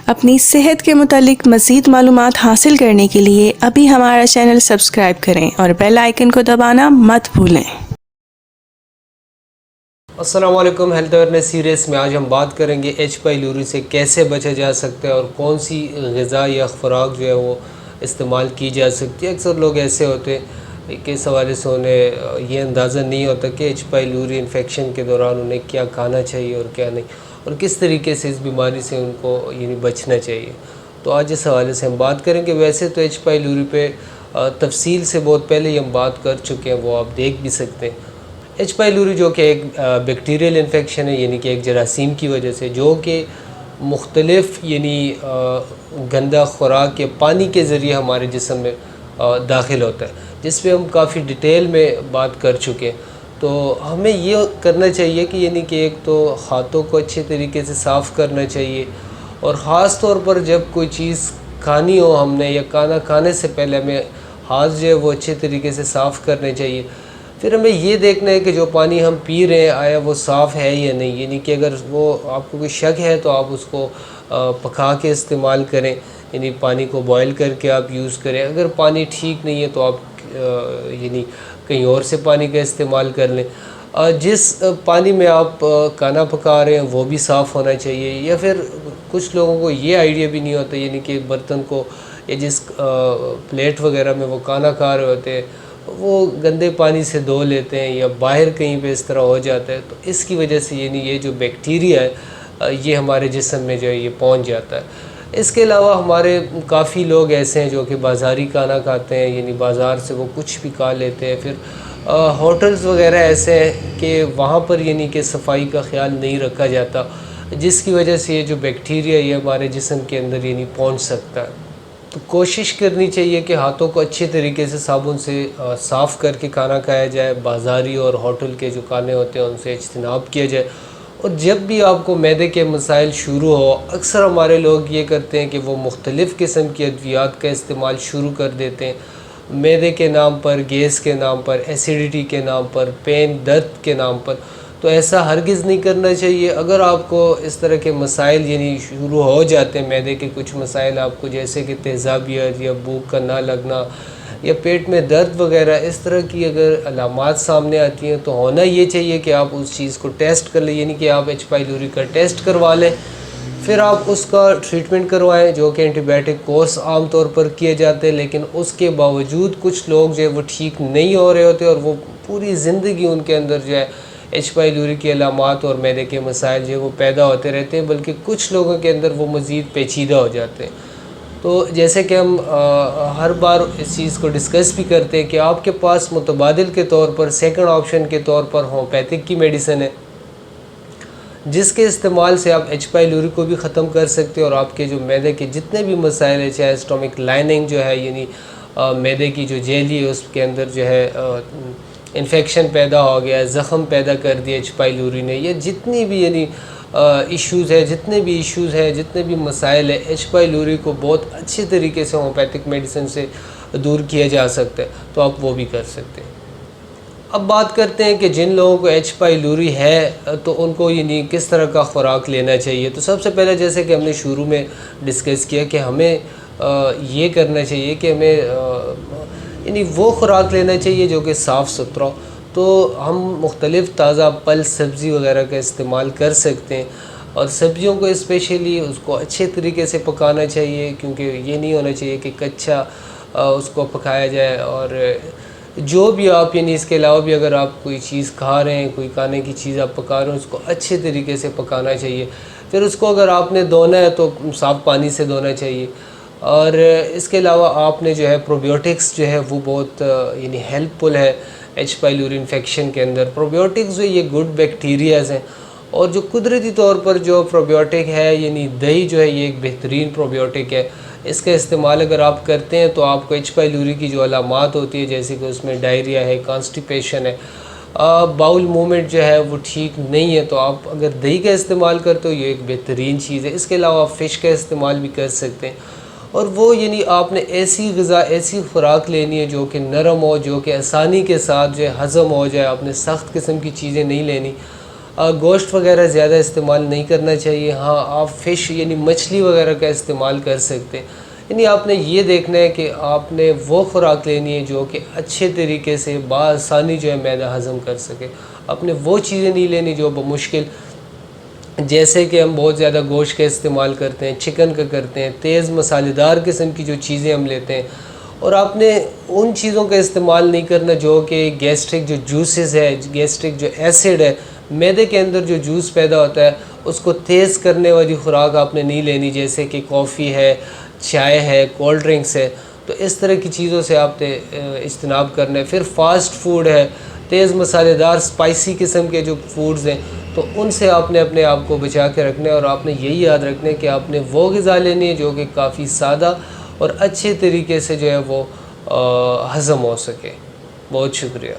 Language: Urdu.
اپنی صحت کے متعلق مزید معلومات حاصل کرنے کے لیے ابھی ہمارا چینل سبسکرائب کریں اور بیل آئیکن کو دبانا مت بھولیں۔ السلام علیکم، ہیلتھ اویئرنیس سیریز میں آج ہم بات کریں گے ایچ پائیلوری سے کیسے بچا جا سکتا ہے اور کون سی غذا یا خوراک جو ہے وہ استعمال کی جا سکتی ہے۔ اکثر لوگ ایسے ہوتے ہیں کہ اس حوالے سے انہیں یہ اندازہ نہیں ہوتا کہ ایچ پائیلوری انفیکشن کے دوران انہیں کیا کھانا چاہیے اور کیا نہیں، اور کس طریقے سے اس بیماری سے ان کو بچنا چاہیے۔ تو آج اس حوالے سے ہم بات کریں گے۔ ویسے تو ایچ پائیلوری پہ تفصیل سے بہت پہلے ہی ہم بات کر چکے ہیں، وہ آپ دیکھ بھی سکتے ہیں۔ ایچ پائیلوری جو کہ ایک بیکٹیریل انفیکشن ہے، یعنی کہ ایک جراثیم کی وجہ سے، جو کہ مختلف گندا خوراک یا پانی کے ذریعے ہمارے جسم میں داخل ہوتا ہے، جس پہ ہم کافی ڈیٹیل میں بات کر چکے ہیں۔ تو ہمیں یہ کرنا چاہیے کہ ایک تو ہاتھوں کو اچھے طریقے سے صاف کرنا چاہیے، اور خاص طور پر جب کوئی چیز کھانی ہو ہم نے، یا کھانا کھانے سے پہلے ہمیں ہاتھ جو ہے وہ اچھے طریقے سے صاف کرنے چاہیے۔ پھر ہمیں یہ دیکھنا ہے کہ جو پانی ہم پی رہے ہیں آیا وہ صاف ہے یا نہیں، یعنی کہ اگر وہ آپ کو کوئی شک ہے تو آپ اس کو پکا کے استعمال کریں، یعنی پانی کو بوائل کر کے آپ یوز کریں۔ اگر پانی ٹھیک نہیں ہے تو آپ کہیں اور سے پانی کا استعمال کر لیں۔ جس پانی میں آپ کھانا پکا رہے ہیں وہ بھی صاف ہونا چاہیے، یا پھر کچھ لوگوں کو یہ آئیڈیا بھی نہیں ہوتا، یعنی کہ برتن کو یا جس پلیٹ وغیرہ میں وہ کھانا کھا رہے ہوتے ہیں وہ گندے پانی سے دھو لیتے ہیں، یا باہر کہیں پہ اس طرح ہو جاتا ہے، تو اس کی وجہ سے یہ جو بیکٹیریا ہے یہ ہمارے جسم میں جو ہے یہ پہنچ جاتا ہے۔ اس کے علاوہ ہمارے کافی لوگ ایسے ہیں جو کہ بازاری کھانا کھاتے ہیں، یعنی بازار سے وہ کچھ بھی کھا لیتے ہیں۔ پھر ہوٹلز وغیرہ ایسے ہیں کہ وہاں پر کہ صفائی کا خیال نہیں رکھا جاتا، جس کی وجہ سے یہ جو بیکٹیریا یہ ہمارے جسم کے اندر پہنچ سکتا ہے۔ تو کوشش کرنی چاہیے کہ ہاتھوں کو اچھے طریقے سے صابن سے صاف کر کے کھانا کھایا جائے۔ بازاری اور ہوٹل کے جو کھانے ہوتے ہیں ان سے اجتناب کیا جائے۔ اور جب بھی آپ کو معدے کے مسائل شروع ہو، اکثر ہمارے لوگ یہ کرتے ہیں کہ وہ مختلف قسم کی ادویات کا استعمال شروع کر دیتے ہیں، معدے کے نام پر، گیس کے نام پر، ایسیڈیٹی کے نام پر، پین درد کے نام پر۔ تو ایسا ہرگز نہیں کرنا چاہیے۔ اگر آپ کو اس طرح کے مسائل شروع ہو جاتے ہیں، معدے کے کچھ مسائل آپ کو، جیسے کہ تیزابیت یا بھوک کا نہ لگنا یا پیٹ میں درد وغیرہ، اس طرح کی اگر علامات سامنے آتی ہیں تو ہونا یہ چاہیے کہ آپ اس چیز کو ٹیسٹ کر لیں، یعنی کہ آپ ایچ پائیلوری کا ٹیسٹ کروا لیں، پھر آپ اس کا ٹریٹمنٹ کروائیں، جو کہ اینٹی بائیوٹک کورس عام طور پر کیے جاتے ہیں۔ لیکن اس کے باوجود کچھ لوگ جو ہے وہ ٹھیک نہیں ہو رہے ہوتے، اور وہ پوری زندگی ان کے اندر جو ہے ایچ پائیلوری کی علامات اور معدے کے مسائل جو ہے وہ پیدا ہوتے رہتے ہیں، بلکہ کچھ لوگوں کے اندر وہ مزید پیچیدہ ہو جاتے ہیں۔ تو جیسے کہ ہم ہر بار اس چیز کو ڈسکس بھی کرتے ہیں کہ آپ کے پاس متبادل کے طور پر، سیکنڈ آپشن کے طور پر ہومیوپیتھک کی میڈیسن ہے، جس کے استعمال سے آپ ایچ پائیلوری کو بھی ختم کر سکتے ہیں، اور آپ کے جو معدے کے جتنے بھی مسائل ہیں، چاہے اسٹومک لائننگ جو ہے، یعنی معدے کی جو جیلی ہے اس کے اندر جو ہے انفیکشن پیدا ہو گیا ہے، زخم پیدا کر دیا ایچ پائیلوری نے، یہ جتنی بھی ایشوز ہیں، جتنے بھی مسائل ہیں، ایچ پائیلوری کو بہت اچھے طریقے سے ہومیوپیتھک میڈیسن سے دور کیا جا سکتا ہے، تو آپ وہ بھی کر سکتے ہیں۔ اب بات کرتے ہیں کہ جن لوگوں کو ایچ پائیلوری ہے تو ان کو کس طرح کا خوراک لینا چاہیے۔ تو سب سے پہلے جیسے کہ ہم نے شروع میں ڈسکس کیا کہ ہمیں یہ کرنا چاہیے کہ ہمیں وہ خوراک لینا چاہیے جو کہ صاف ستھرا ہو۔ تو ہم مختلف تازہ پھل سبزی وغیرہ کا استعمال کر سکتے ہیں، اور سبزیوں کو اسپیشلی اس کو اچھے طریقے سے پکانا چاہیے، کیونکہ یہ نہیں ہونا چاہیے کہ کچا اس کو پکایا جائے۔ اور جو بھی آپ اس کے علاوہ بھی اگر آپ کوئی چیز کھا رہے ہیں، کوئی کھانے کی چیز آپ پکا رہے ہیں، اس کو اچھے طریقے سے پکانا چاہیے۔ پھر اس کو اگر آپ نے دھونا ہے تو صاف پانی سے دھونا چاہیے۔ اور اس کے علاوہ آپ نے جو ہے پروبیوٹکس جو ہے وہ بہت ہیلپ فل ہے ایچ پائیلوری انفیکشن کے اندر۔ پروبیوٹکس جو یہ گڈ بیکٹیریاز ہیں، اور جو قدرتی طور پر جو پروبیوٹک ہے، دہی جو ہے یہ ایک بہترین پروبیوٹک ہے۔ اس کا استعمال اگر آپ کرتے ہیں تو آپ کو ایچ پائیلوری کی جو علامات ہوتی ہے، جیسے کہ اس میں ڈائریا ہے، کانسٹیپیشن ہے، باؤل موومنٹ جو ہے وہ ٹھیک نہیں ہے، تو آپ اگر دہی کا استعمال کرتے ہو یہ ایک بہترین چیز ہے۔ اس کے علاوہ آپ فش کا استعمال بھی کر سکتے ہیں، اور وہ آپ نے ایسی غذا، ایسی خوراک لینی ہے جو کہ نرم ہو، جو کہ آسانی کے ساتھ جو ہے ہضم ہو جائے۔ آپ نے سخت قسم کی چیزیں نہیں لینی۔ گوشت وغیرہ زیادہ استعمال نہیں کرنا چاہیے. ہاں آپ فش یعنی مچھلی وغیرہ کا استعمال کر سکتے ہیں. یعنی آپ نے یہ دیکھنا ہے کہ آپ نے وہ خوراک لینی ہے جو کہ اچھے طریقے سے بآسانی جو ہے معدہ ہضم کر سکے. آپ نے وہ چیزیں نہیں لینی جو بمشکل، جیسے کہ ہم بہت زیادہ گوشت کا استعمال کرتے ہیں، چکن کا کرتے ہیں، تیز مسالے دار قسم کی جو چیزیں ہم لیتے ہیں. اور آپ نے ان چیزوں کا استعمال نہیں کرنا جو کہ گیسٹرک جو جوسز ہے، گیسٹرک جو ایسڈ ہے، معدے کے اندر جو جوس پیدا ہوتا ہے اس کو تیز کرنے والی خوراک آپ نے نہیں لینی، جیسے کہ کافی ہے، چائے ہے، کولڈ ڈرنکس ہے. تو اس طرح کی چیزوں سے آپ نے اجتناب کرنا ہے. پھر فاسٹ فوڈ ہے، تیز مسالے دار اسپائسی قسم کے جو فوڈز ہیں، تو ان سے آپ نے اپنے آپ کو بچا کے رکھنا ہے. اور آپ نے یہی یاد رکھنا ہے کہ آپ نے وہ غذا لینی ہے جو کہ کافی سادہ اور اچھے طریقے سے جو ہے وہ ہضم ہو سکے. بہت شکریہ.